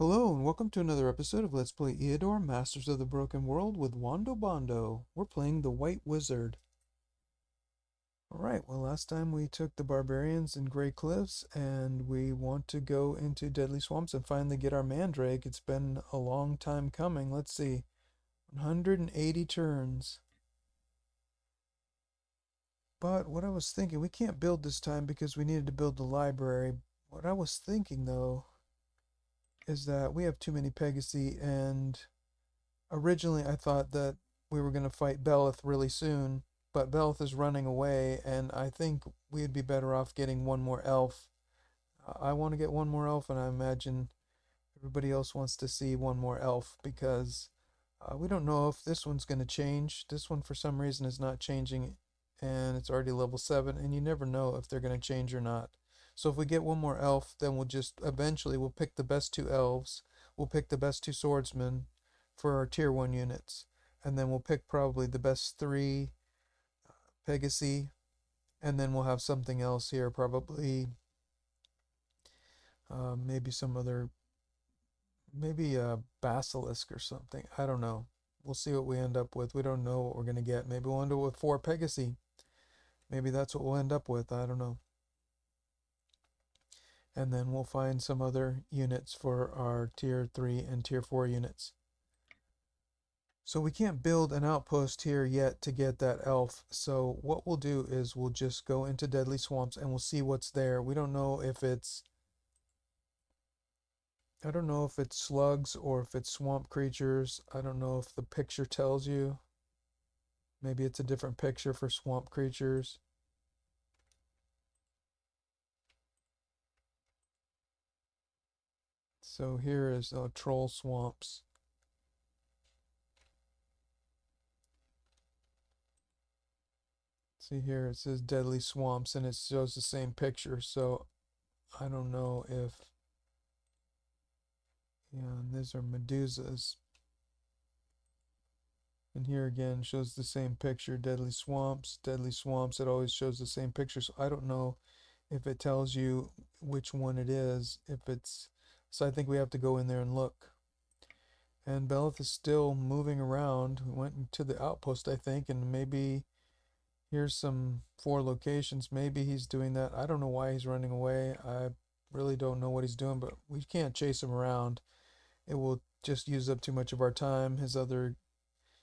Hello and welcome to another episode of Let's Play Eador, Masters of the Broken World with Wando Bondo. We're playing the White Wizard. Alright, well last time we took the Barbarians in Grey Cliffs and we want to go into Deadly Swamps and finally get our Mandrake. It's been a long time coming. Let's see. 180 turns. But what I was thinking, we can't build this time because we needed to build the library. What I was thinking though is that we have too many Pegasi, and originally I thought that we were going to fight Belith really soon, but Belith is running away, and I think we'd be better off getting one more elf. I want to get one more elf, and I imagine everybody else wants to see one more elf because we don't know if this one's going to change. This one, for some reason, is not changing, and it's already level 7, and you never know if they're going to change or not. So if we get one more elf, then we'll just eventually we'll pick the best two elves. We'll pick the best two swordsmen for our tier 1 units. And then we'll pick probably the best 3 Pegasi. And then we'll have something else here, probably maybe some other, maybe a basilisk or something. I don't know. We'll see what we end up with. We don't know what we're going to get. Maybe we'll end up with 4 Pegasi. Maybe that's what we'll end up with. I don't know. And then we'll find some other units for our tier 3 and tier 4 units. So we can't build an outpost here yet to get that elf. So what we'll do is we'll just go into Deadly Swamps and we'll see what's there. We don't know if it's I don't know if it's slugs or if it's swamp creatures. I don't know if the picture tells you. Maybe it's a different picture for swamp creatures. So here is troll swamps. See here it says Deadly Swamps and it shows the same picture. So I don't know if, yeah, and these are medusas. And here again shows the same picture, Deadly Swamps, Deadly Swamps. It always shows the same picture. So I don't know if it tells you which one it is. If it's, so I think we have to go in there and look. And Belith is still moving around. We went into the outpost, I think, and maybe here's some 4 locations. Maybe he's doing that. I don't know why he's running away. I really don't know what he's doing, but we can't chase him around. It will just use up too much of our time. His other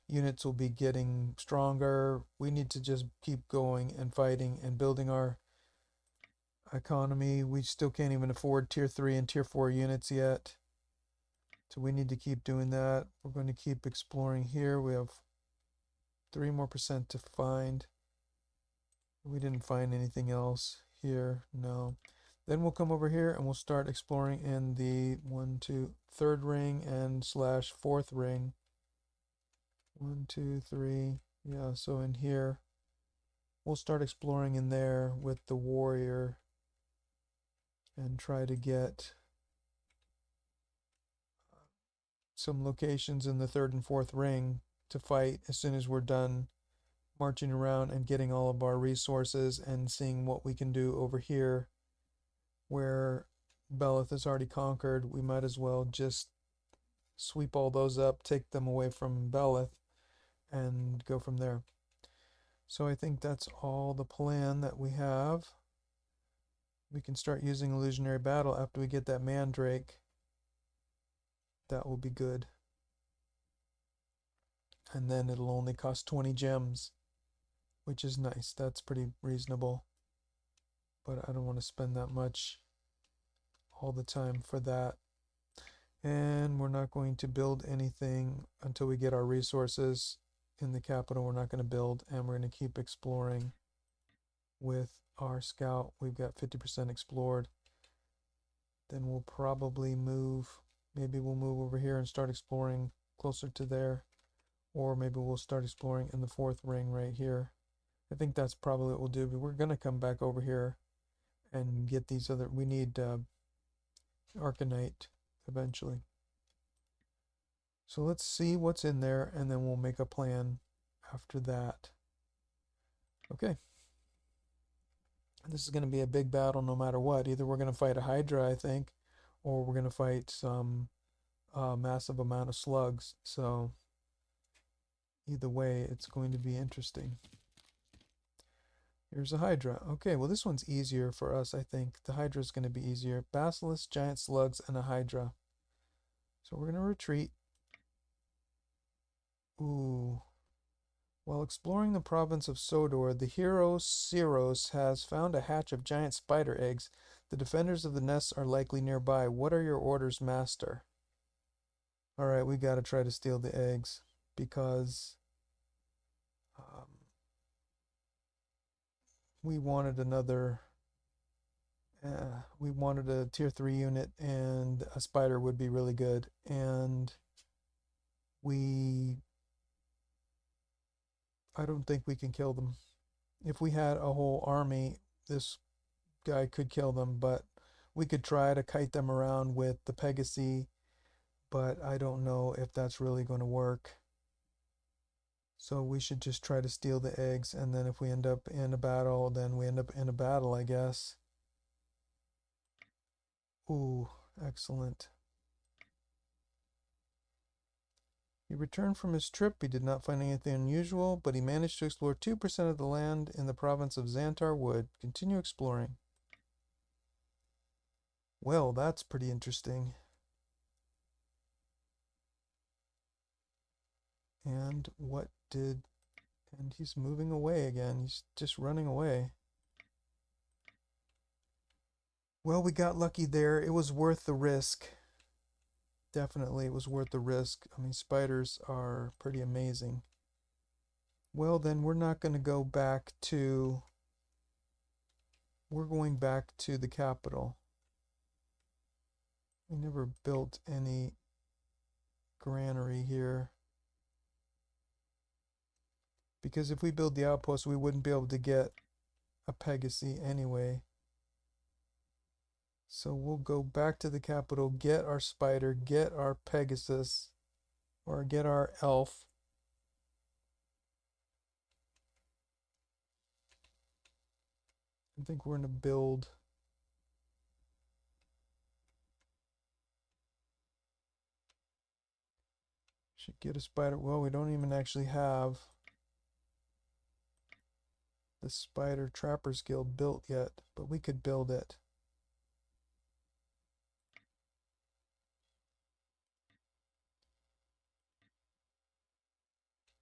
units will be getting stronger. We need to just keep going and fighting and building our economy. We still can't even afford tier 3 and tier 4 units yet. So we need to keep doing that. We're going to keep exploring here. We have 3% more to find. We didn't find anything else here. No. Then we'll come over here and we'll start exploring in the 3rd ring and slash 4th ring. 1, 2, 3. Yeah, so in here, we'll start exploring in there with the warrior and try to get some locations in the 3rd and 4th ring to fight as soon as we're done marching around and getting all of our resources and seeing what we can do over here where Belith is already conquered. We might as well just sweep all those up, take them away from Belith, and go from there. So I think that's all the plan that we have. We can start using illusionary battle after we get that mandrake. That will be good. And then it'll only cost 20 gems, which is nice. That's pretty reasonable. But I don't want to spend that much all the time for that. And we're not going to build anything until we get our resources in the capital. We're not going to build, and we're going to keep exploring with our scout. We've got 50% explored. Then we'll probably move. Maybe we'll move over here and start exploring closer to there. Or maybe we'll start exploring in the 4th ring right here. I think that's probably what we'll do. But we're going to come back over here and get these other. We need Arcanite eventually. So let's see what's in there and then we'll make a plan after that. Okay. This is going to be a big battle no matter what. Either we're going to fight a Hydra, I think, or we're going to fight some a massive amount of slugs. So either way, it's going to be interesting. Here's a Hydra. Okay, well this one's easier for us, I think. The Hydra is going to be easier. Basilisk, giant slugs, and a Hydra. So we're going to retreat. Ooh. While exploring the province of Sodor, the hero Siros has found a hatch of giant spider eggs. The defenders of the nests are likely nearby. What are your orders, master? Alright, we gotta try to steal the eggs because um, we wanted another. We wanted a tier 3 unit, and a spider would be really good. And we. I don't think we can kill them. If we had a whole army, this guy could kill them, but we could try to kite them around with the Pegasi, but I don't know if that's really going to work. So we should just try to steal the eggs, and then if we end up in a battle, then we end up in a battle, I guess. Ooh, excellent. He returned from his trip. He did not find anything unusual, but he managed to explore 2% of the land in the province of Xantar Wood. Continue exploring. Well, that's pretty interesting. And what did... And he's moving away again. He's just running away. Well, we got lucky there. It was worth the risk. Definitely, it was worth the risk. I mean, spiders are pretty amazing. Well, then we're not going to go back to... We're going back to the capital. We never built any granary here. Because if we build the outpost, we wouldn't be able to get a Pegasi anyway. So we'll go back to the capital, get our spider, get our Pegasus, or get our elf. I think we're going to build... Should get a spider. Well, we don't even actually have the Spider Trappers Guild built yet, but we could build it.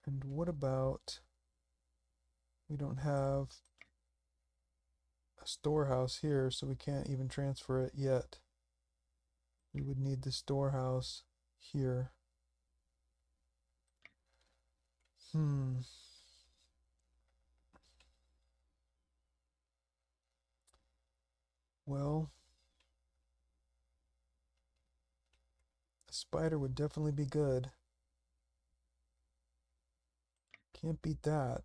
And what about... We don't have a storehouse here, so we can't even transfer it yet. We would need the storehouse here. Well, a spider would definitely be good. Can't beat that.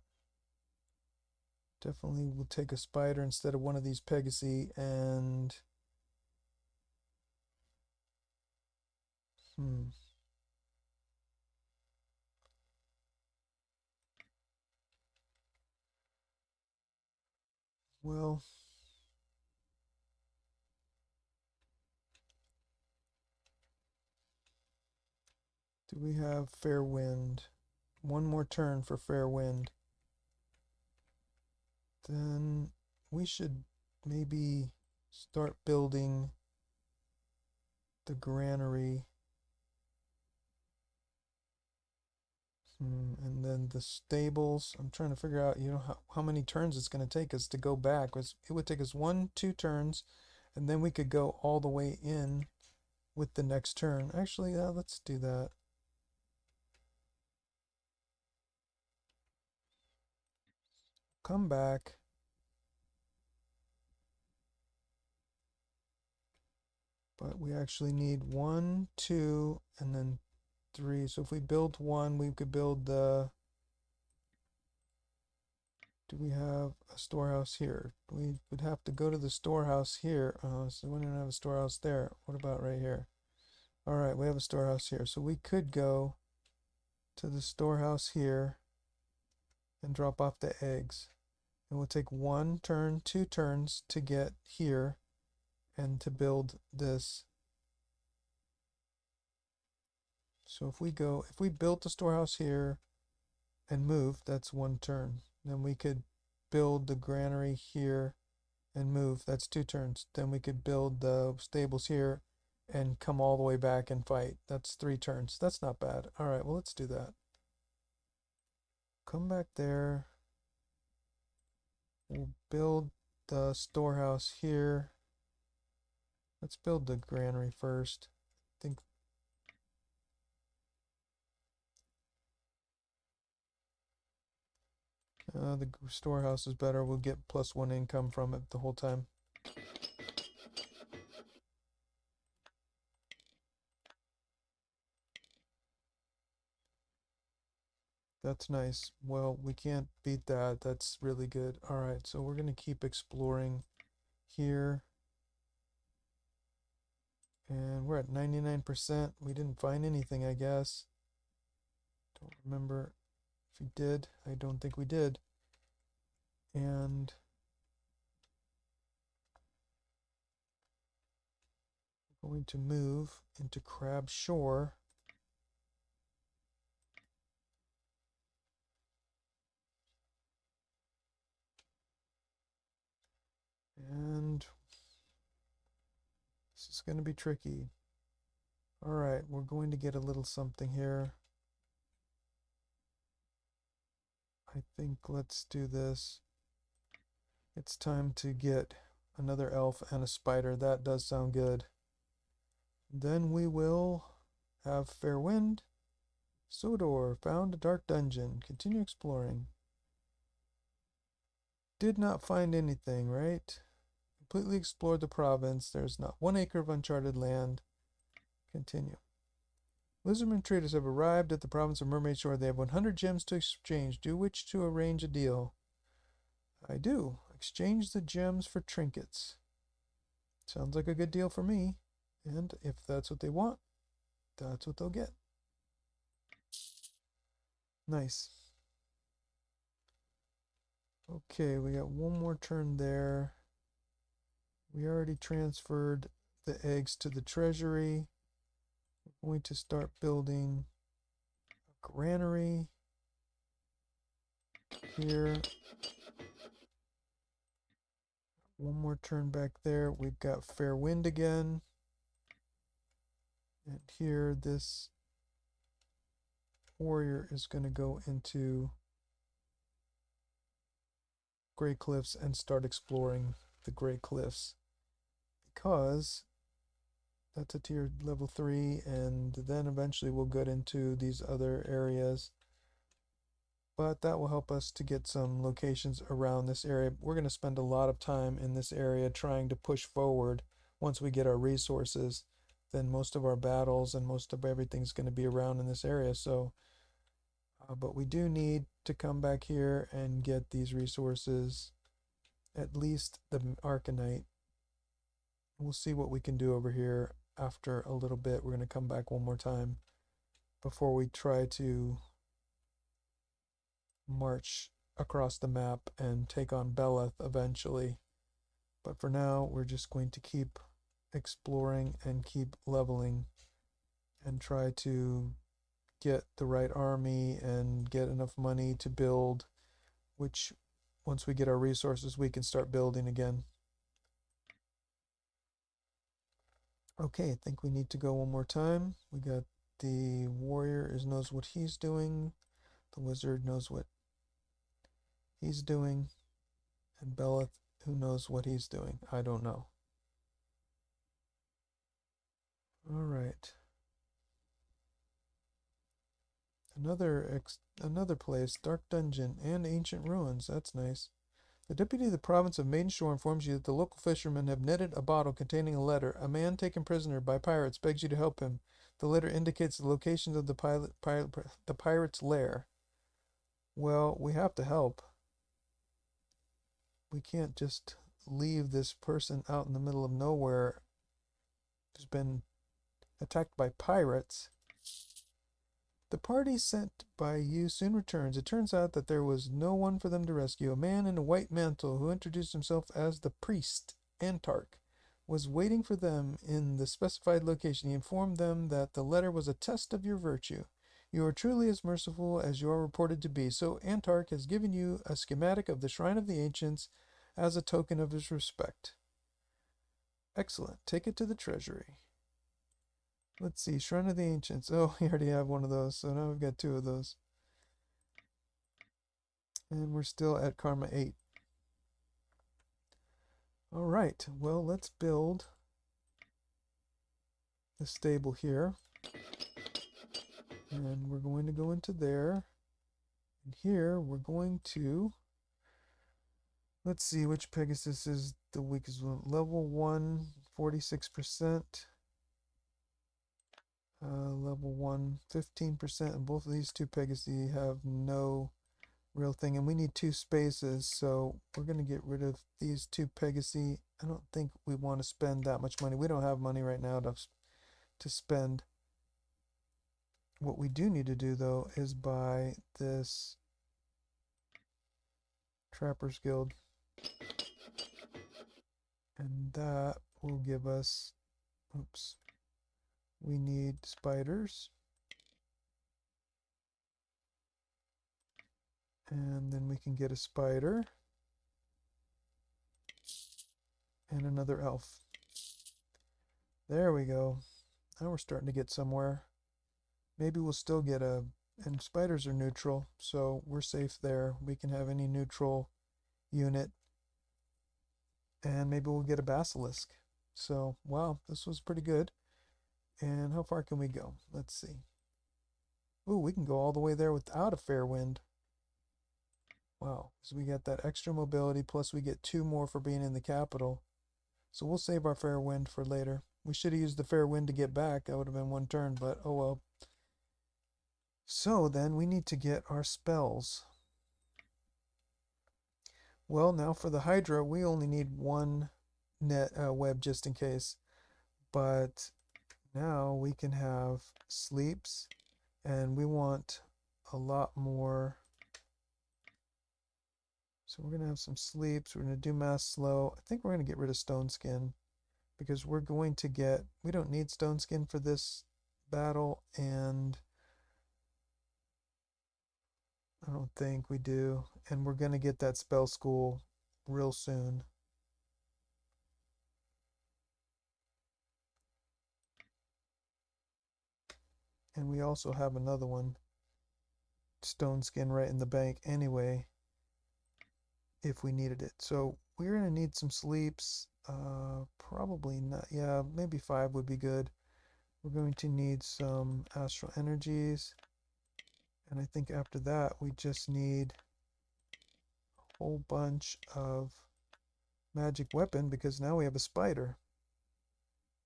Definitely will take a spider instead of one of these Pegasi, and... Well... Do we have fair wind? One more turn for fair wind. Then we should maybe start building the granary. And then the stables. I'm trying to figure out, how many turns it's going to take us to go back. It would take us 1-2 turns, and then we could go all the way in with the next turn. Actually, let's do that. Come back. But we actually need 1, 2, and then 3. So if we build 1, we could build the... Do we have a storehouse here? We would have to go to the storehouse here. So we don't have a storehouse there. What about right here? Alright, we have a storehouse here. So we could go to the storehouse here and drop off the eggs. And we'll take 1 turn, 2 turns to get here and to build this. So if we built the storehouse here and move, that's 1 turn. Then we could build the granary here and move, that's 2 turns. Then we could build the stables here and come all the way back and fight. That's 3 turns. That's not bad. All right, well, let's do that. Come back there. We'll build the storehouse here. Let's build the granary first. I think the storehouse is better. We'll get +1 income from it the whole time. That's nice. Well, we can't beat that. That's really good. All right, so we're going to keep exploring here. And we're at 99%. We didn't find anything, I guess. Don't remember if we did. I don't think we did. And we're going to move into Crab Shore. And this is going to be tricky. All right, we're going to get a little something here. I think let's do this. It's time to get another elf and a spider. That does sound good. Then we will have fair wind. Sodor found a dark dungeon. Continue exploring. Did not find anything, right? Completely explored the province. There's not 1 acre of uncharted land. Continue. Lizardmen traders have arrived at the province of Mermaid Shore. They have 100 gems to exchange. Do you wish to arrange a deal? I do. Exchange the gems for trinkets. Sounds like a good deal for me. And if that's what they want, that's what they'll get. Nice. Okay, we got 1 more turn there. We already transferred the eggs to the treasury. We're going to start building a granary here. 1 more turn back there. We've got fair wind again. And here, this warrior is going to go into Gray Cliffs and start exploring the Gray Cliffs, because that's a tier level 3, and then eventually we'll get into these other areas. But that will help us to get some locations around this area. We're going to spend a lot of time in this area trying to push forward. Once we get our resources, then most of our battles and most of everything's going to be around in this area. So, but we do need to come back here and get these resources, at least the Arcanite. We'll see what we can do over here after a little bit. We're going to come back 1 more time before we try to march across the map and take on Beleth eventually. But for now, we're just going to keep exploring and keep leveling and try to get the right army and get enough money to build, which once we get our resources, we can start building again. Okay, I think we need to go 1 more time. We got the warrior knows what he's doing. The wizard knows what he's doing. And Beleth, who knows what he's doing? I don't know. All right. Another place, Dark Dungeon and Ancient Ruins. That's nice. The deputy of the province of Maiden Shore informs you that the local fishermen have netted a bottle containing a letter. A man taken prisoner by pirates begs you to help him. The letter indicates the location of the pirate's lair. Well, we have to help. We can't just leave this person out in the middle of nowhere who's been attacked by pirates. The party sent by you soon returns. It turns out that there was no one for them to rescue. A man in a white mantle who introduced himself as the priest, Antark, was waiting for them in the specified location. He informed them that the letter was a test of your virtue. You are truly as merciful as you are reported to be, so Antark has given you a schematic of the Shrine of the Ancients as a token of his respect. Excellent. Take it to the treasury. Let's see, Shrine of the Ancients. Oh, we already have one of those, so now we've got two of those. And we're still at Karma 8. Alright, well, let's build the stable here. And we're going to go into there. And here, we're going to... Let's see which Pegasus is the weakest one. Level 1, 46%. Level 1, 15%. And both of these two Pegasi have no real thing. And we need 2 spaces, so we're going to get rid of these 2 Pegasi. I don't think we want to spend that much money. We don't have money right now to spend. What we do need to do, though, is buy this Trapper's Guild. And that will give us, oops, we need spiders. And then we can get a spider. And another elf. There we go. Now we're starting to get somewhere. Maybe we'll still get a, and spiders are neutral, so we're safe there. We can have any neutral unit. And maybe we'll get a basilisk. So, wow, this was pretty good. And how far can we go? Let's see. Ooh, we can go all the way there without a fair wind. Wow, so we got that extra mobility, plus we get 2 more for being in the capital. So we'll save our fair wind for later. We should have used the fair wind to get back. That would have been 1 turn, but oh well. So then we need to get our spells. Well, now for the Hydra, we only need 1 net web just in case. But now we can have sleeps, and we want a lot more. So we're going to have some sleeps. We're going to do mass slow. I think we're going to get rid of stone skin because we're going to get, we don't need stone skin for this battle, and I don't think we do. And we're going to get that spell school real soon. And we also have another one, stone skin, right in the bank anyway, if we needed it. So we're going to need some sleeps. Probably not. Yeah, maybe 5 would be good. We're going to need some astral energies. And I think after that, we just need a whole bunch of magic weapon because now we have a spider.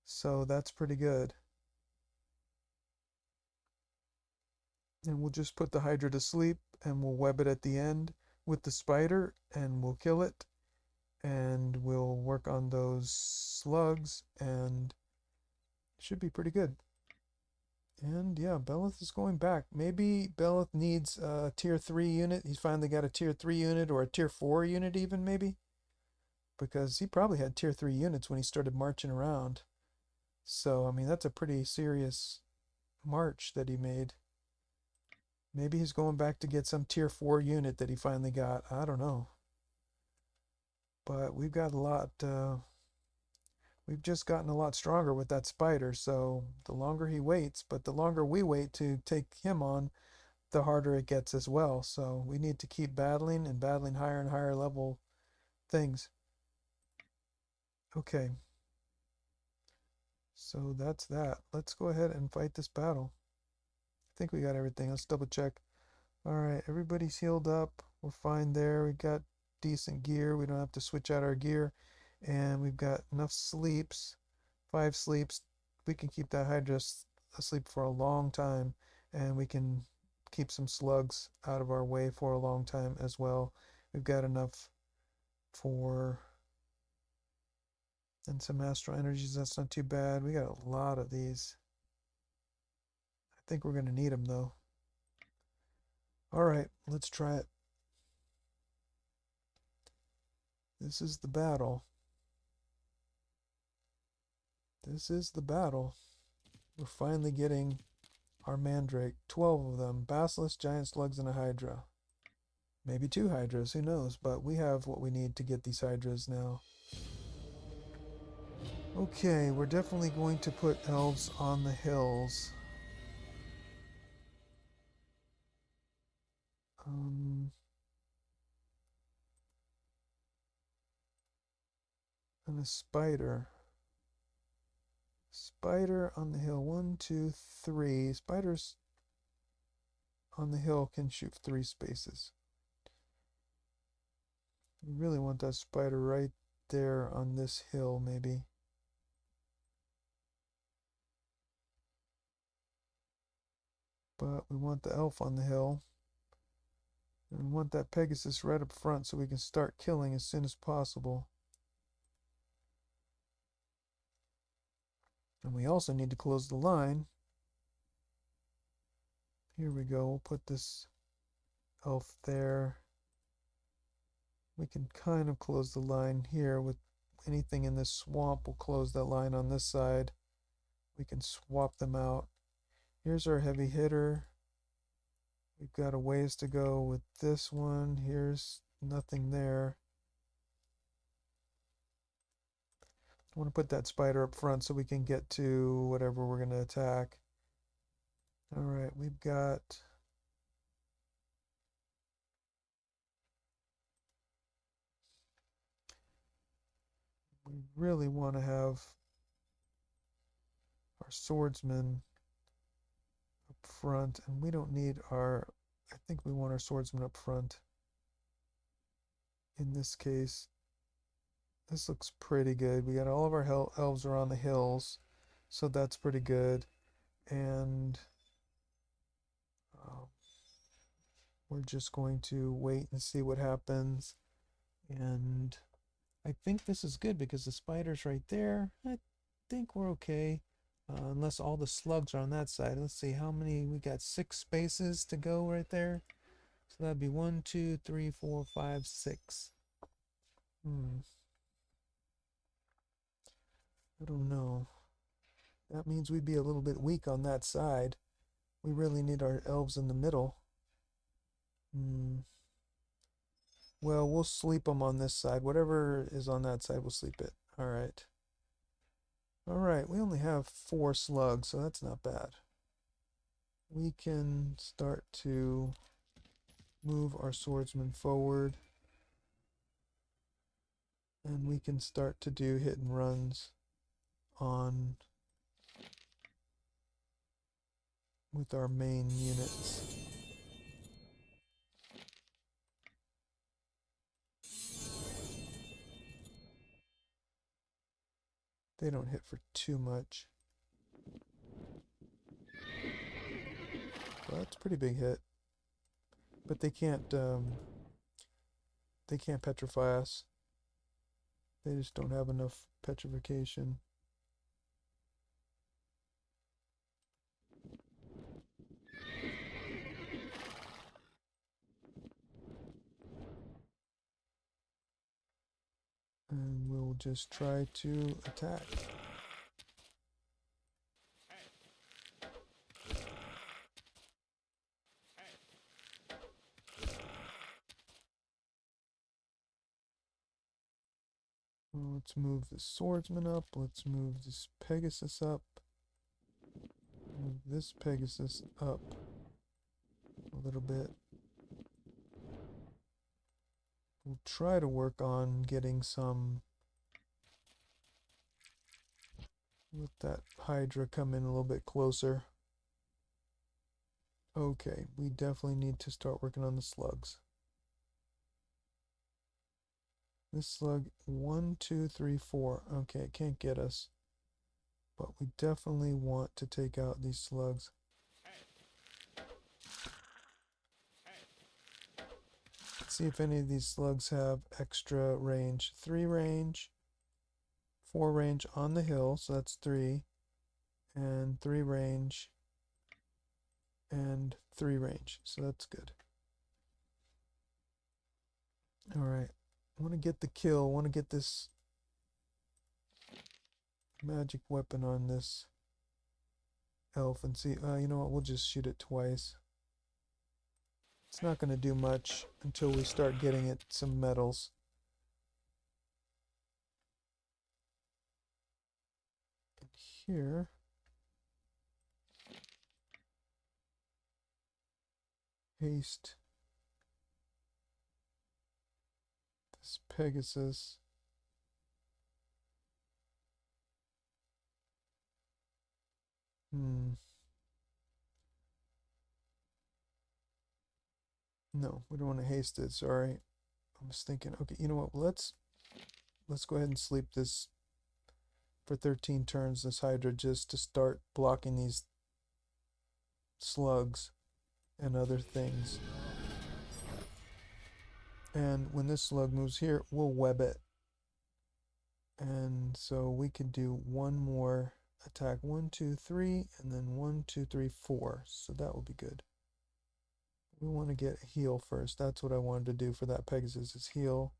So that's pretty good. And we'll just put the Hydra to sleep and we'll web it at the end with the spider and we'll kill it. And we'll work on those slugs and it should be pretty good. And yeah, Belith is going back. Maybe Belith needs a tier 3 unit. He's finally got a tier 3 unit or a tier 4 unit even maybe. Because he probably had tier 3 units when he started marching around. So, I mean, that's a pretty serious march that he made. Maybe he's going back to get some tier 4 unit that he finally got. I don't know. But we've got a lot, we've just gotten a lot stronger with that spider, so the longer he waits, but the longer we wait to take him on, the harder it gets as well. So we need to keep battling and battling higher and higher level things. Okay. So that's that. Let's go ahead and fight this battle. I think we got everything. Let's double check. Alright, everybody's healed up. We're fine there. We got decent gear. We don't have to switch out our gear. And we've got enough sleeps. 5 sleeps. We can keep that Hydra asleep for a long time. And we can keep some slugs out of our way for a long time as well. We've got enough for... and some astral energies. That's not too bad. We got a lot of these. I think we're going to need them though. Alright, let's try it. This is the battle. This is the battle. We're finally getting our mandrake. 12 of them. Basilisk, giant slugs, and a hydra. Maybe 2 hydras, who knows? But we have what we need to get these hydras now. Okay, we're definitely going to put elves on the hills. And a spider. Spider on the hill. 1, 2, 3. Spiders on the hill can shoot 3 spaces. We really want that spider right there on this hill, maybe. But we want the elf on the hill. And we want that Pegasus right up front so we can start killing as soon as possible. And we also need to close the line. Here we go. We'll put this elf there. We can kind of close the line here with anything in this swamp. We'll close that line on this side. We can swap them out. Here's our heavy hitter. We've got a ways to go with this one. Here's nothing there. I want to put that spider up front so we can get to whatever we're going to attack. All right, we've got... We really want to have our swordsman up front, and we don't need our... I think we want our swordsman up front. In this case, this looks pretty good. We got all of our elves are on the hills, so that's pretty good. And we're just going to wait and see what happens. And I think this is good because the spider's right there. I think we're okay. Unless all the slugs are on that side. Let's see how many. We got 6 spaces to go right there. So that'd be 1, 2, 3, 4, 5, 6. I don't know. That means we'd be a little bit weak on that side. We really need our elves in the middle. Well, we'll sleep them on this side. Whatever is on that side, we'll sleep it. All right. All right, we only have 4 slugs, so that's not bad. We can start to move our swordsman forward. And we can start to do hit and runs on with our main units. They don't hit for too much. Well, that's a pretty big hit. But they can't petrify us. They just don't have enough petrification. And we'll just try to attack. Well, let's move the swordsman up. Let's move this Pegasus up. Move this Pegasus up a little bit. We'll try to work on getting some... Let that Hydra come in a little bit closer. Okay, we definitely need to start working on the slugs. This slug, 1, 2, 3, 4. Okay, it can't get us. But we definitely want to take out these slugs. Let's see if any of these slugs have extra range. 3 range, 4 range on the hill, so that's 3. And 3 range, and 3 range, so that's good. Alright, I want to get the kill. I want to get this magic weapon on this elf and see. You know what? We'll just shoot it twice. It's not going to do much until we start getting it some medals. And here, haste this Pegasus. No, we don't want to haste it. Sorry. I was thinking, okay, you know what? Let's go ahead and sleep this for 13 turns, this Hydra, just to start blocking these slugs and other things. And when this slug moves here, we'll web it. And so we could do one more attack. 1, 2, 3, and then 1, 2, 3, 4. So that will be good. We want to get a heal first. That's what I wanted to do for that Pegasus, is heal.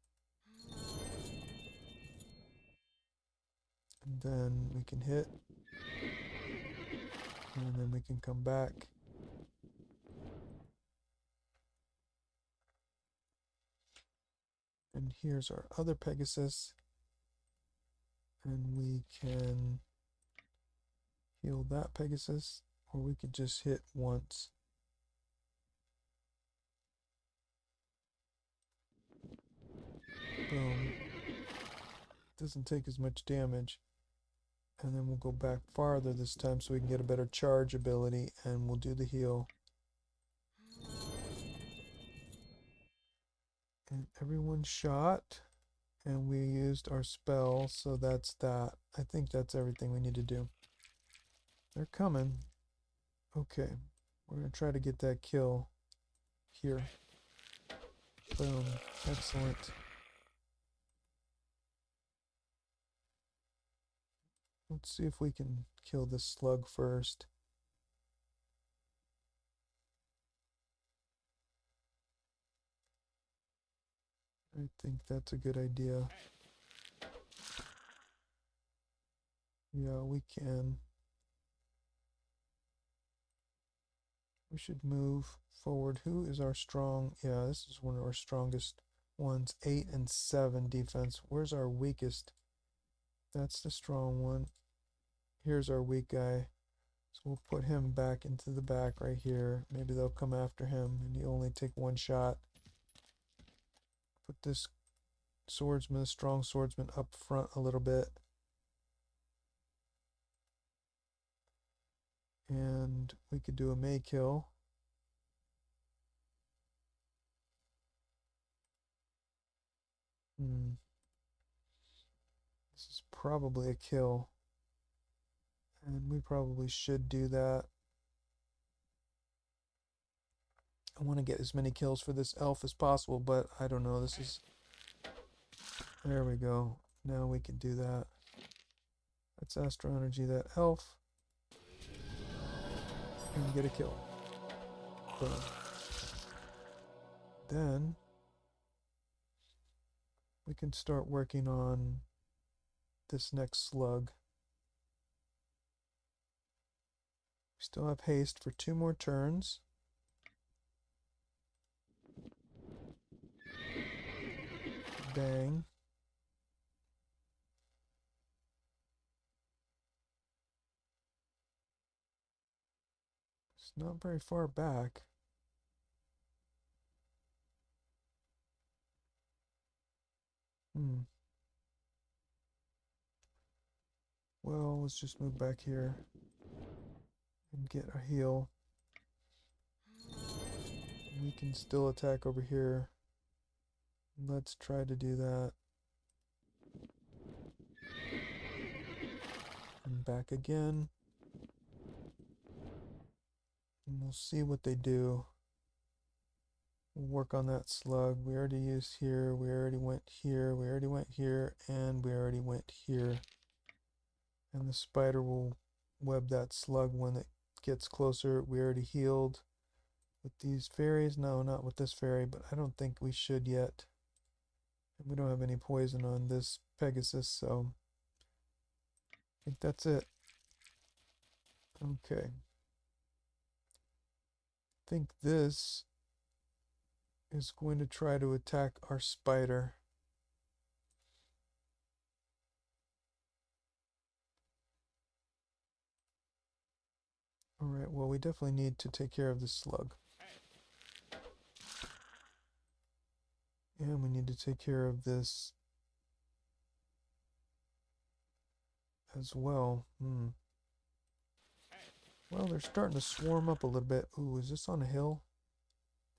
And then we can hit. And then we can come back. And here's our other Pegasus. And we can heal that Pegasus, or we could just hit once. Boom. Doesn't take as much damage. And then we'll go back farther this time so we can get a better charge ability, and we'll do the heal. And everyone shot, and we used our spell, so that's that. I think that's everything we need to do. They're coming. Okay, we're going to try to get that kill here. Boom. Excellent. Let's see if we can kill this slug first. I think that's a good idea. Yeah, we can. We should move forward. Who is our strong? Yeah, this is one of our strongest ones. 8 and 7 defense. Where's our weakest? That's the strong one. Here's our weak guy. So we'll put him back into the back right here. Maybe they'll come after him and you only take one shot. Put this swordsman, strong swordsman, up front a little bit. And we could do a May kill. This is probably a kill. And we probably should do that. I want to get as many kills for this elf as possible, but I don't know. This is... There we go. Now we can do that. That's Astro Energy, that elf. And get a kill. Boom. Then we can start working on this next slug. We still have haste for 2 more turns. Bang. It's not very far back. Well, let's just move back here and get a heal. We can still attack over here. Let's try to do that. And back again. And we'll see what they do. We'll work on that slug. We already used here, we already went here, we already went here, and we already went here. And the spider will web that slug when it gets closer. We already healed with these fairies. No, not with this fairy, but I don't think we should yet. And we don't have any poison on this Pegasus, so think that's it. Okay. I think this is going to try to attack our spider. Alright, well, we definitely need to take care of this slug. And we need to take care of this as well. Well, they're starting to swarm up a little bit. Ooh, is this on a hill?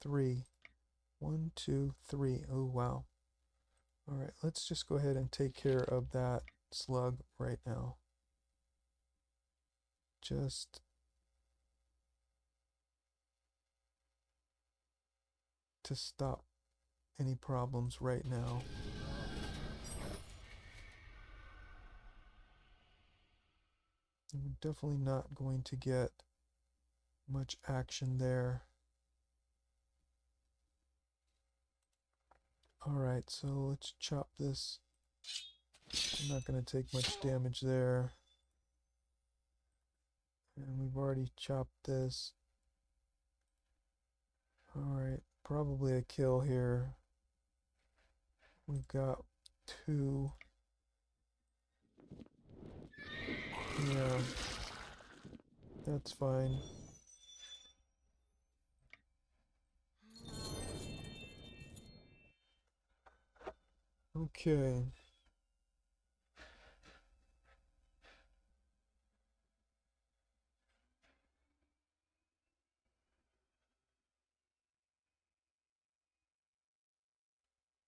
3. 1, 2, 3. Oh, wow. Alright, let's just go ahead and take care of that slug right now. Just to stop any problems right now. We're definitely not going to get much action there. Alright, so let's chop this. I'm not going to take much damage there. And we've already chopped this. Alright, probably a kill here. We've got 2. Yeah, that's fine. Okay.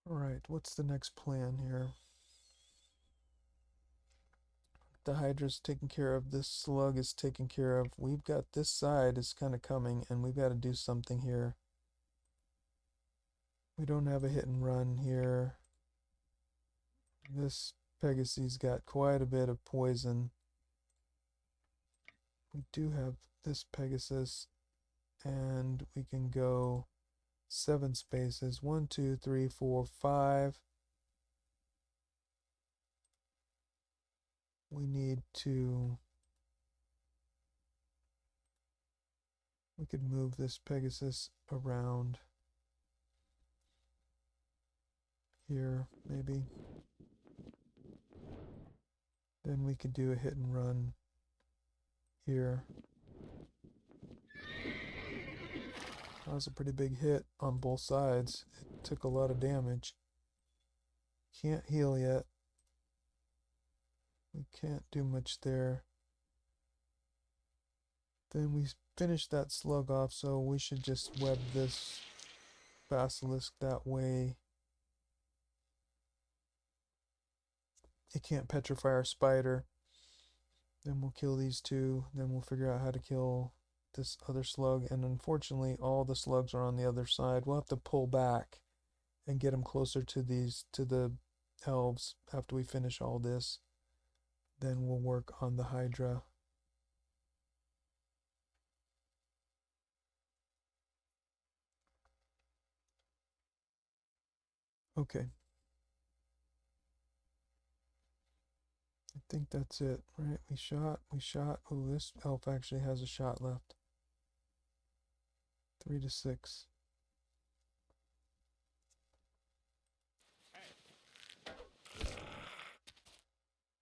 Alright, what's the next plan here? The Hydra's taken care of. This slug is taken care of. We've got this side is kind of coming, and we've got to do something here. We don't have a hit and run here. This Pegasus got quite a bit of poison. We do have this Pegasus, and we can go 7 spaces. 1, 2, 3, 4, 5. We need to... We could move this Pegasus around here, maybe. Then we could do a hit and run here. That was a pretty big hit on both sides. It took a lot of damage. Can't heal yet. We can't do much there. Then we finished that slug off, so we should just web this basilisk that way. It can't petrify our spider. Then we'll kill these 2. Then we'll figure out how to kill this other slug. And unfortunately, all the slugs are on the other side. We'll have to pull back and get them closer to the elves after we finish all this. Then we'll work on the Hydra. Okay. I think that's it, right? We shot. Oh, this elf actually has a shot left. 3 to 6.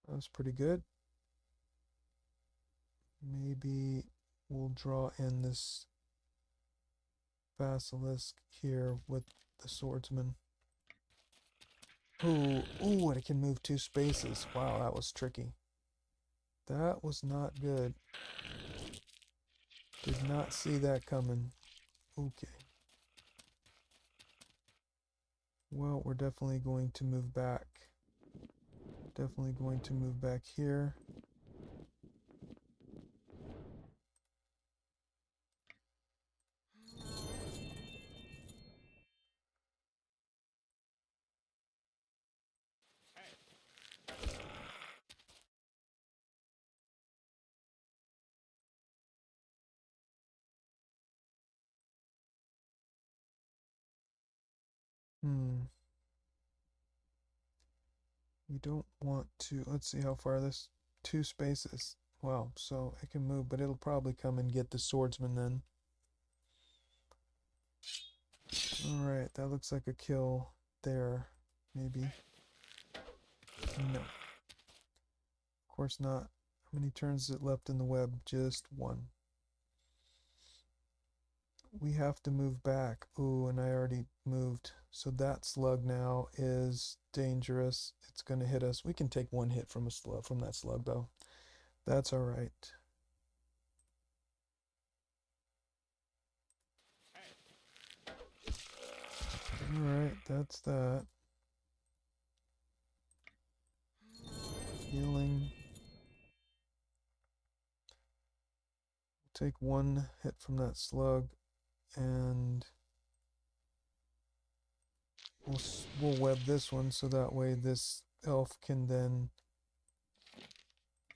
That was pretty good. Maybe we'll draw in this basilisk here with the swordsman. Ooh, ooh, and it can move 2 spaces. Wow, that was tricky. That was not good. Did not see that coming. Okay. Well, we're definitely going to move back. Definitely going to move back here. We don't want to... Let's see how far this... 2 spaces. Wow, so it can move, but it'll probably come and get the swordsman then. Alright, that looks like a kill there, maybe. No. Of course not. How many turns is it left in the web? Just 1. We have to move back. Ooh, and I already moved. So that slug now is dangerous. It's going to hit us. We can take 1 hit from a slug, from that slug though. That's all right. All right, that's that. Healing. Take 1 hit from that slug, and we'll web this one so that way this elf can then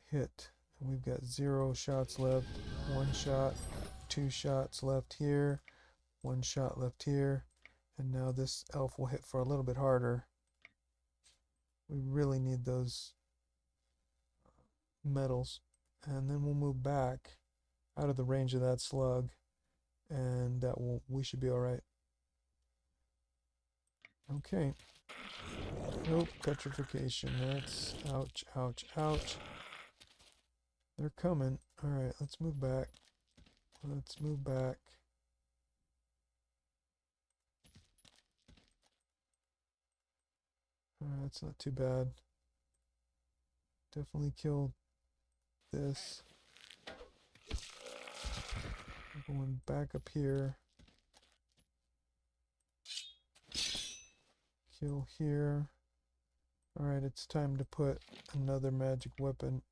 hit. And we've got 0 shots left. 1 shot, 2 shots left here, 1 shot left here, and now this elf will hit for a little bit harder. We really need those medals, and then we'll move back out of the range of that slug, and we should be all right. Okay. Nope, petrification. That's ouch, ouch, ouch. They're coming. All right, let's move back. Let's move back. Alright, that's not too bad. Definitely killed this. I'm going back up here. Kill here. Alright, it's time to put another magic weapon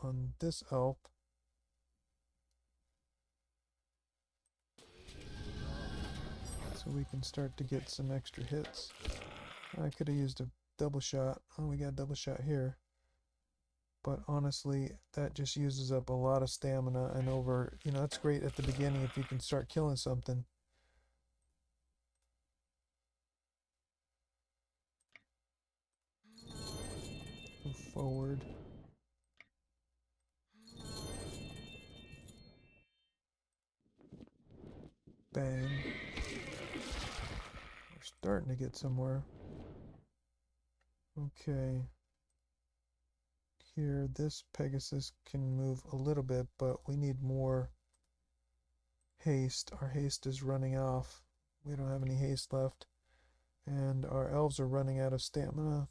on this elf. So we can start to get some extra hits. I could have used a double shot. Oh, we got a double shot here. But honestly, that just uses up a lot of stamina, and over, that's great at the beginning if you can start killing something. Move forward. Bang. We're starting to get somewhere. Okay. Here, this Pegasus can move a little bit, but we need more haste. Our haste is running off. We don't have any haste left. And our elves are running out of stamina.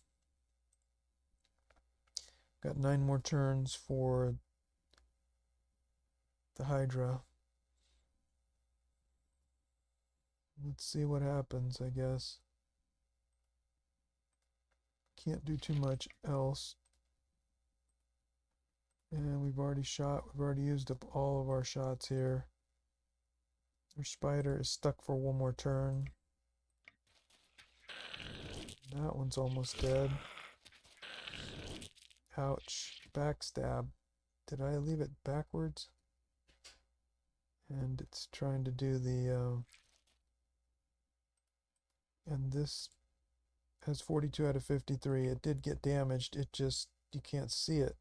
Got 9 more turns for the Hydra. Let's see what happens, I guess. Can't do too much else. And we've already used up all of our shots here. Our spider is stuck for 1 more turn. That one's almost dead. Ouch. Backstab. Did I leave it backwards? And it's trying to do the... and this has 42 out of 53. It did get damaged. It just, you can't see it,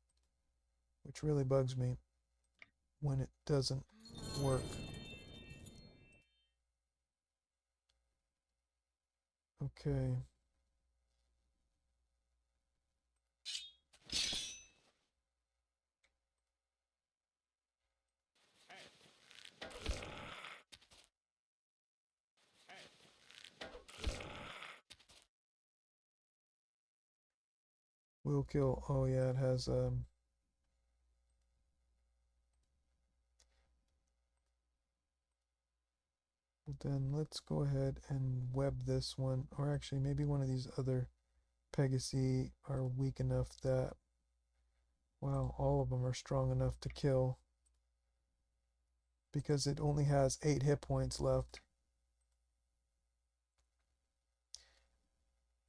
which really bugs me when it doesn't work. Okay. Will kill. Oh yeah, it has then let's go ahead and web this one, or actually maybe one of these other Pegasi are weak enough that, well, all of them are strong enough to kill, because it only has 8 hit points left.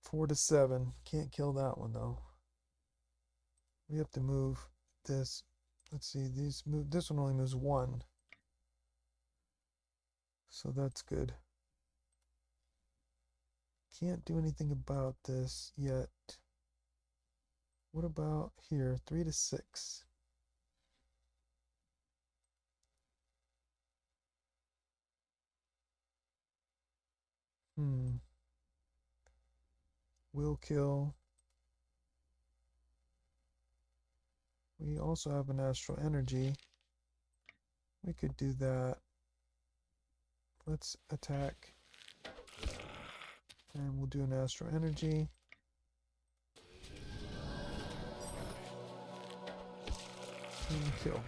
4 to 7. Can't kill that one though. We have to move this. Let's see, this one only moves 1. So that's good. Can't do anything about this yet. What about here? 3 to 6. Will kill. We also have an astral energy. We could do that. Let's attack. And we'll do an astral energy. And kill.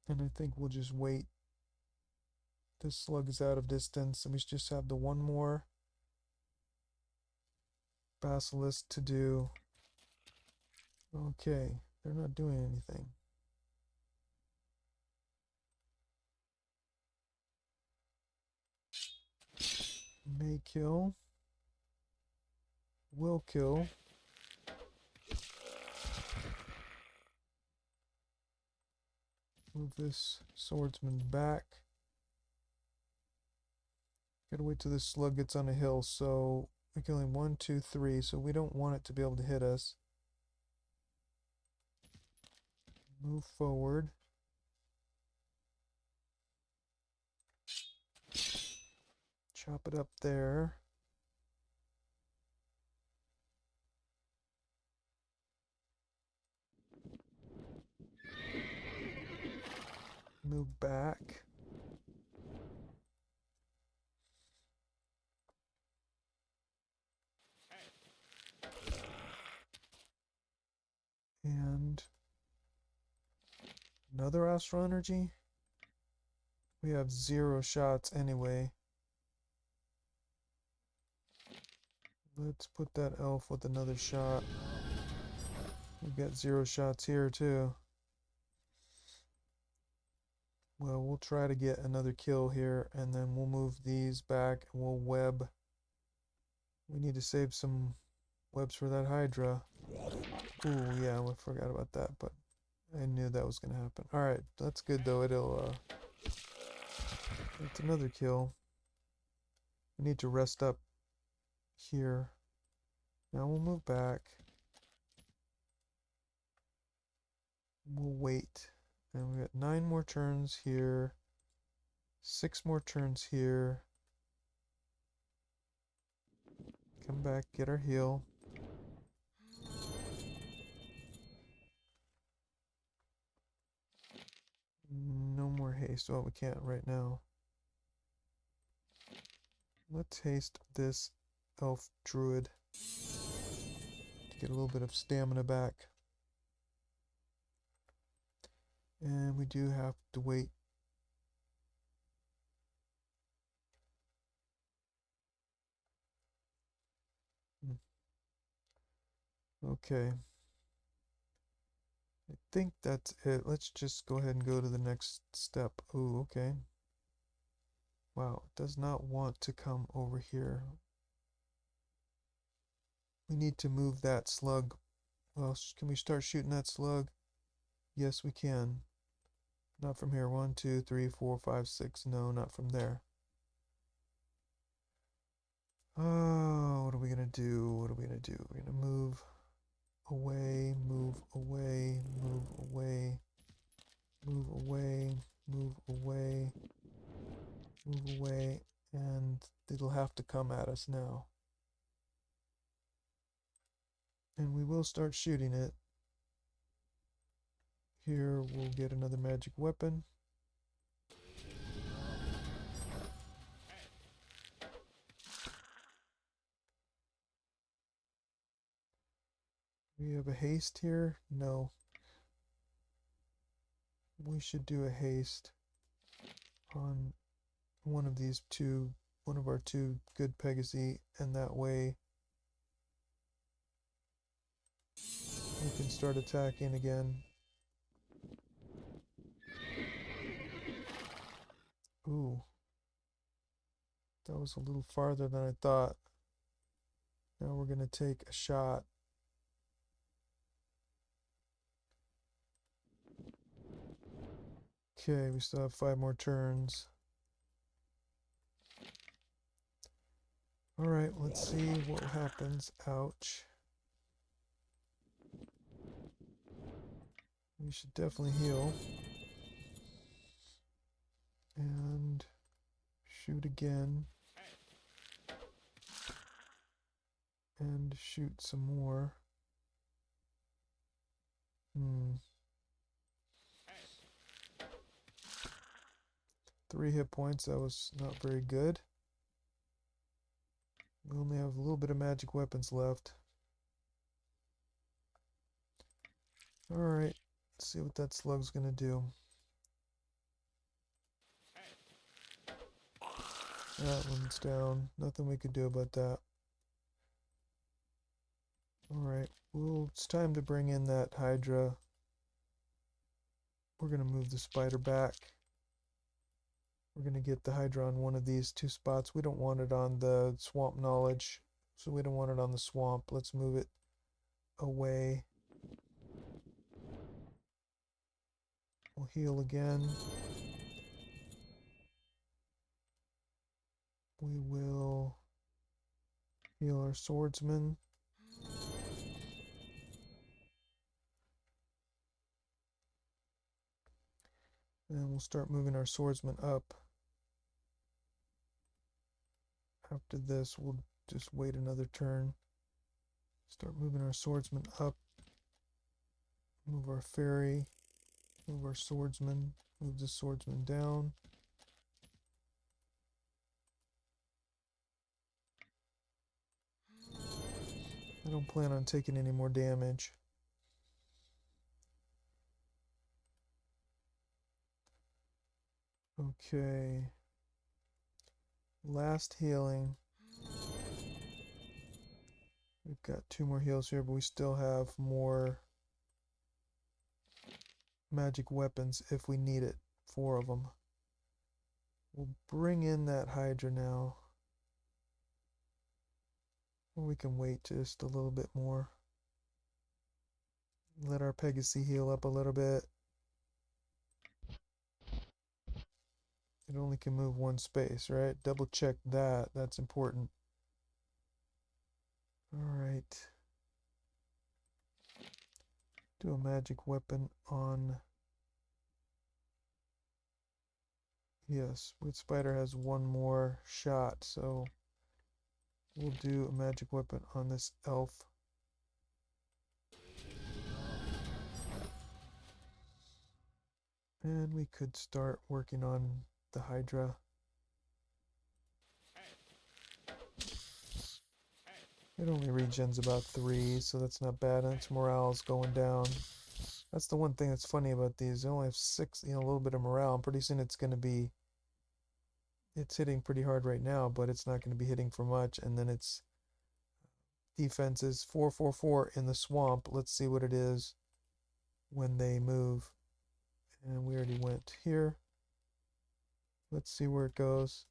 And I think we'll just wait. This slug is out of distance, and we just have the one more basilisk to do. Okay, they're not doing anything. May kill. Will kill. Move this swordsman back. Gotta wait till this slug gets on a hill, so we're killing 1, 2, 3, so we don't want it to be able to hit us. Move forward. Chop it up there. Move back. And another astral energy. We have 0 shots anyway. Let's put that elf with another shot. We've got 0 shots here too. Well, we'll try to get another kill here, and then we'll move these back and we'll web. We need to save some webs for that Hydra. Ooh, yeah, I forgot about that, but I knew that was going to happen. Alright, that's good though. It's another kill. We need to rest up here. Now we'll move back. We'll wait. And we got 9 more turns here. 6 more turns here. Come back, get our heal. No more haste. Oh, we can't right now. Let's haste this elf druid to get a little bit of stamina back. And we do have to wait. Okay. I think that's it. Let's just go ahead and go to the next step. Ooh, okay. Wow, it does not want to come over here. We need to move that slug. Well, can we start shooting that slug? Yes, we can. Not from here. 1, 2, 3, 4, 5, 6. No, not from there. Oh, what are we gonna do? What are we gonna do? We're gonna move away, move away, move away, move away, move away, move away, and it'll have to come at us now. And we will start shooting it. Here we'll get another magic weapon. We have a haste here? No. We should do a haste on one of these two, one of our 2 good Pegasi, and that way we can start attacking again. Ooh. That was a little farther than I thought. Now we're going to take a shot. Okay, we still have 5 more turns. Alright, let's see what happens. Ouch. We should definitely heal. And Shoot again. And shoot some more. 3 hit points, that was not very good. We only have a little bit of magic weapons left. Alright, let's see what that slug's gonna do. That one's down. Nothing we could do about that. Alright, well, it's time to bring in that Hydra. We're gonna move the spider back. We're gonna get the Hydra on one of these 2 spots. We don't want it on the swamp knowledge, so we don't want it on the swamp. Let's move it away. We'll heal again. We will heal our swordsman. And we'll start moving our swordsman up. After this, we'll just wait another turn. Start moving our swordsman up. Move our fairy. Move our swordsman. Move the swordsman down. I don't plan on taking any more damage. Okay. Last healing. We've got 2 more heals here, but we still have more magic weapons if we need it. 4 of them. We'll bring in that Hydra now. Or we can wait just a little bit more. Let our Pegasus heal up a little bit. It only can move 1 space, right? Double check that. That's important. Alright. Do a magic weapon on... Yes, Wood Spider has 1 more shot, so we'll do a magic weapon on this elf. And we could start working on the Hydra. It only regens about 3, so that's not bad, and its morale's going down. That's the one thing that's funny about these. They only have 6, a little bit of morale, and pretty soon it's going to be... It's hitting pretty hard right now, but it's not going to be hitting for much, and then its defense is 444 in the swamp. Let's see what it is when they move. And we already went here. Let's see where it goes.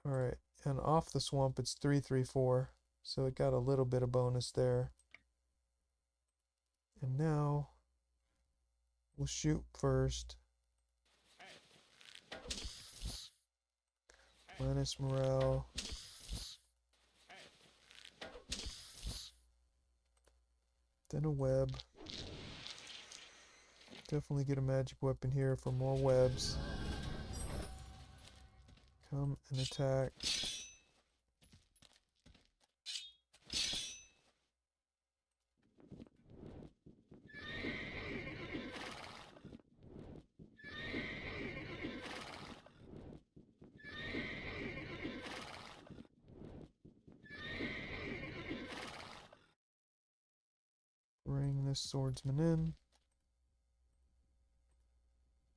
Alright, and off the swamp it's 334, so it got a little bit of bonus there. And now we'll shoot first. Minus morale. Then a web. Definitely get a magic weapon here for more webs. Come and attack. Bring this swordsman in.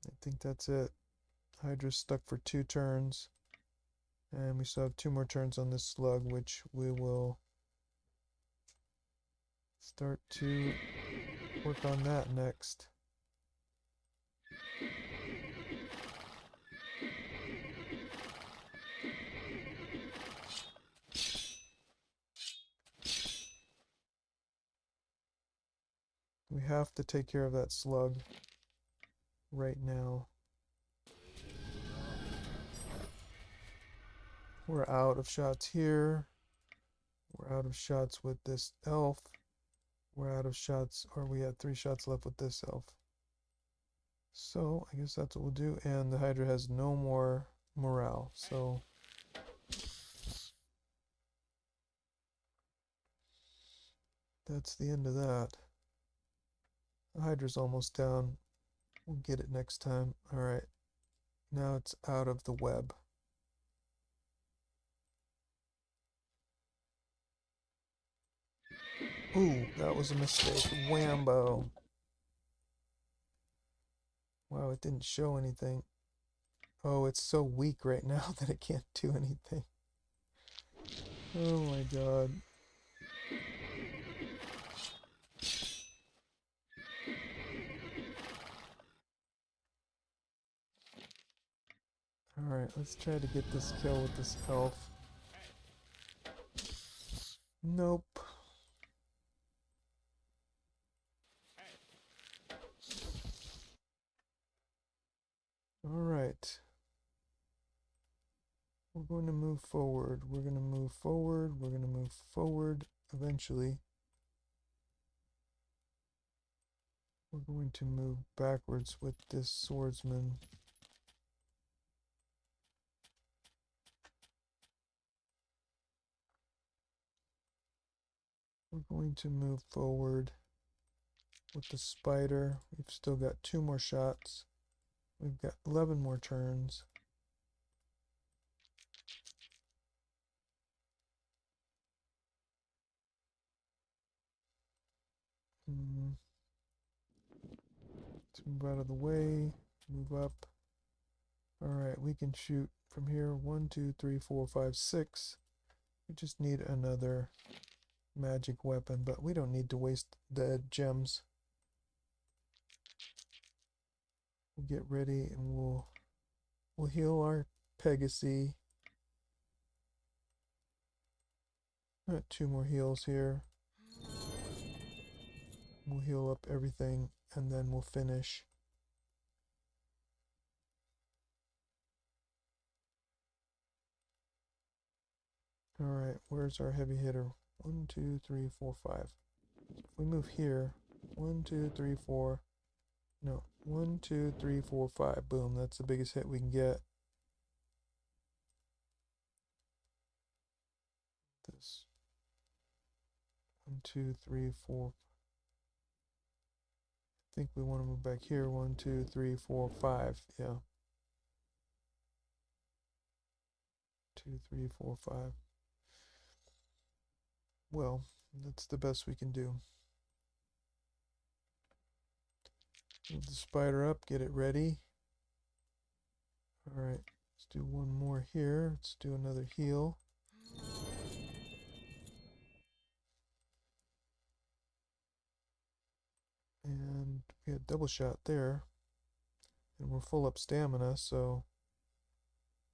I think that's it. Hydra's stuck for 2 turns. And we still have 2 more turns on this slug, which we will start to work on that next. We have to take care of that slug right now. We're out of shots here. We're out of shots with this elf. We're out of shots, or we had 3 shots left with this elf. So I guess that's what we'll do. And the Hydra has no more morale. So that's the end of that. The Hydra's almost down. We'll get it next time. Alright, now it's out of the web. Ooh, that was a mistake. Whambo. Wow, it didn't show anything. Oh, it's so weak right now that it can't do anything. Oh my god. Alright, let's try to get this kill with this elf. Nope. Alright. We're going to move forward. We're going to move forward. We're going to move forward eventually. We're going to move backwards with this swordsman. We're going to move forward with the spider. We've still got 2 more shots. We've got 11 more turns. Let's move out of the way. Move up. Alright, we can shoot from here. 1, 2, 3, 4, 5, 6. We just need another magic weapon, but we don't need to waste the gems. We'll get ready and we'll heal our Pegasi. Got 2 more heals here. We'll heal up everything and then we'll finish. Alright, where's our heavy hitter? 1, 2, 3, 4, 5. If we move here, 1, 2, 3, 4. No, 1, 2, 3, 4, 5. Boom, that's the biggest hit we can get. This. 1, 2, 3, 4. I think we want to move back here. 1, 2, 3, 4, 5. Yeah. 2, 3, 4, 5. Well, that's the best we can do. Move the spider up, get it ready. Alright, let's do 1 more here. Let's do another heal. And we had double shot there. And we're full up stamina, so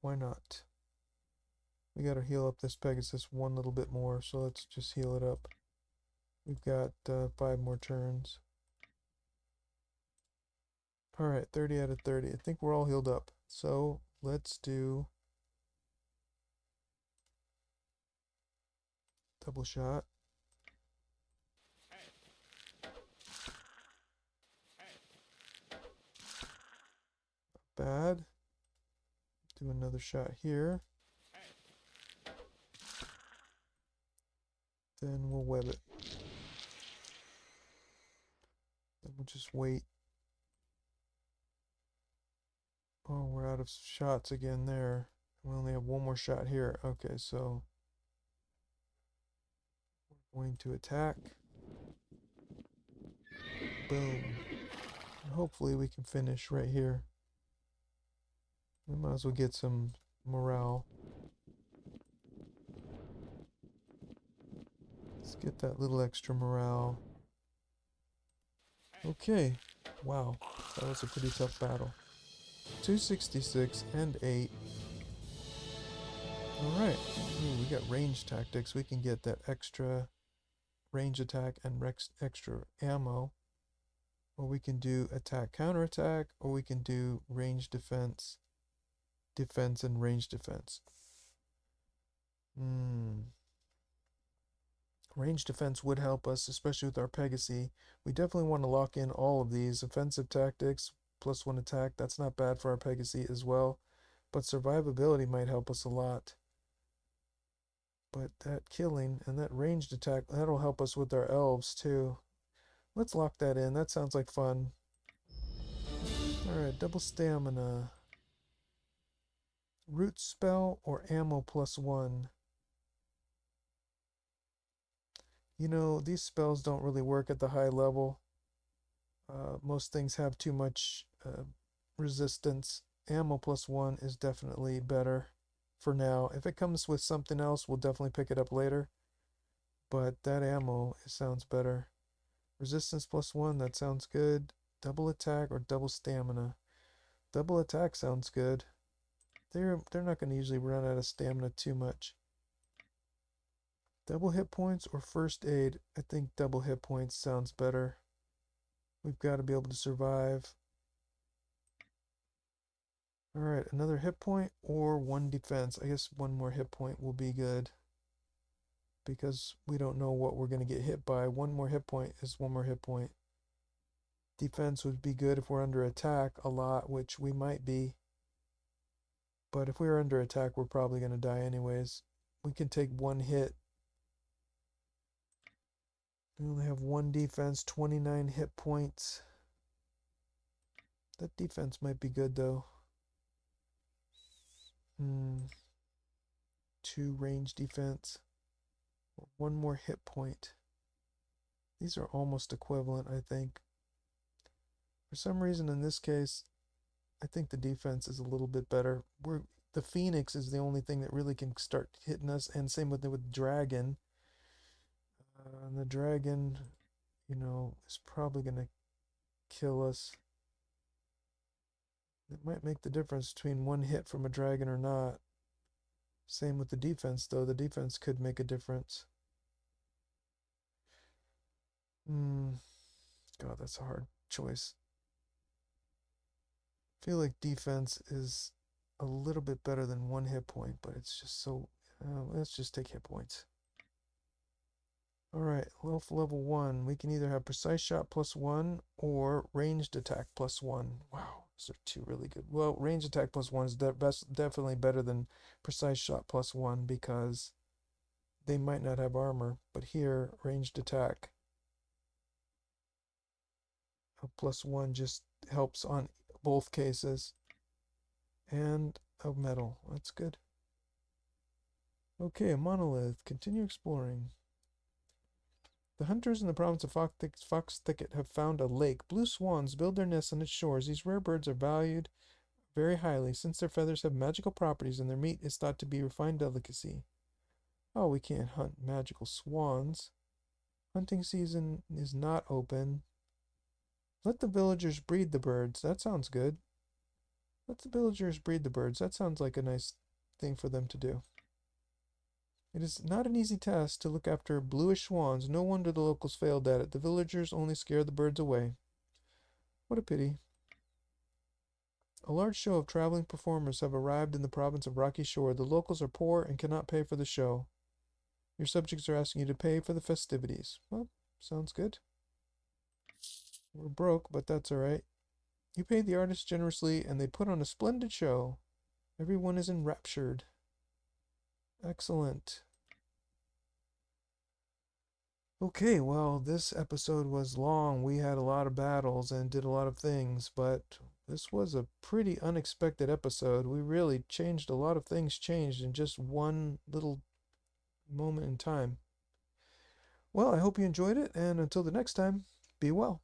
why not? We gotta heal up this Pegasus 1 little bit more, so let's just heal it up. We've got 5 more turns. Alright, 30 out of 30. I think we're all healed up. So let's do double shot. Not bad. Do another shot here. Then we'll web it. Then we'll just wait. Oh, we're out of shots again there. We only have 1 more shot here. Okay, so we're going to attack. Boom. And hopefully we can finish right here. We might as well get some morale. Let's get that little extra morale. Okay. Wow. That was a pretty tough battle. 266 and 8. Alright. We got range tactics. We can get that extra range attack and extra ammo. Or we can do attack counterattack, or we can do range defense, defense and range defense. Range defense would help us, especially with our Pegasi. We definitely want to lock in all of these. Offensive tactics, +1 attack, that's not bad for our Pegasi as well. but survivability might help us a lot. But that killing and that ranged attack, that'll help us with our elves too. Let's lock that in. That sounds like fun. Alright, double stamina. Root spell or ammo +1. You know, these spells don't really work at the high level. Most things have too much resistance. Ammo +1 is definitely better for now. If it comes with something else, we'll definitely pick it up later. But that ammo, it sounds better. Resistance +1, that sounds good. Double attack or double stamina. Double attack sounds good. They're not going to usually run out of stamina too much. Double hit points or first aid? I think double hit points sounds better. We've got to be able to survive. Alright, another hit point or one defense. I guess one more hit point will be good. Because we don't know what we're going to get hit by. One more hit point is one more hit point. Defense would be good if we're under attack a lot, which we might be. But if we're under attack, we're probably going to die anyways. We can take one hit. We only have one defense, 29 hit points. That defense might be good though. 2 range defense. One more hit point. These are almost equivalent, I think. For some reason in this case, I think the defense is a little bit better. The Phoenix is the only thing that really can start hitting us, and same with Dragon. And the Dragon, you know, is probably going to kill us. It might make the difference between one hit from a Dragon or not. Same with the defense, though. The defense could make a difference. God, that's a hard choice. I feel like defense is a little bit better than one hit point, but it's just so... let's just take hit points. Alright, level 1. We can either have precise shot +1 or ranged attack +1. Wow, those are two really good. Well, ranged attack +1 is definitely better than precise shot +1 because they might not have armor. But here, ranged attack +1 just helps on both cases. And a medal. That's good. Okay, a monolith. Continue exploring. The hunters in the province of Fox Thicket have found a lake. Blue swans build their nests on its shores. These rare birds are valued very highly since their feathers have magical properties and their meat is thought to be refined delicacy. Oh, we can't hunt magical swans. Hunting season is not open. Let the villagers breed the birds. That sounds good. Let the villagers breed the birds. That sounds like a nice thing for them to do. It is not an easy task to look after bluish swans. No wonder the locals failed at it. The villagers only scare the birds away. What a pity. A large show of traveling performers have arrived in the province of Rocky Shore. The locals are poor and cannot pay for the show. Your subjects are asking you to pay for the festivities. Well, sounds good. We're broke, but that's alright. You paid the artists generously, and they put on a splendid show. Everyone is enraptured. Excellent. Okay, well, this episode was long. We had a lot of battles and did a lot of things, but this was a pretty unexpected episode. We really changed a lot of things, changed in just one little moment in time. Well, I hope you enjoyed it, and until the next time, be well.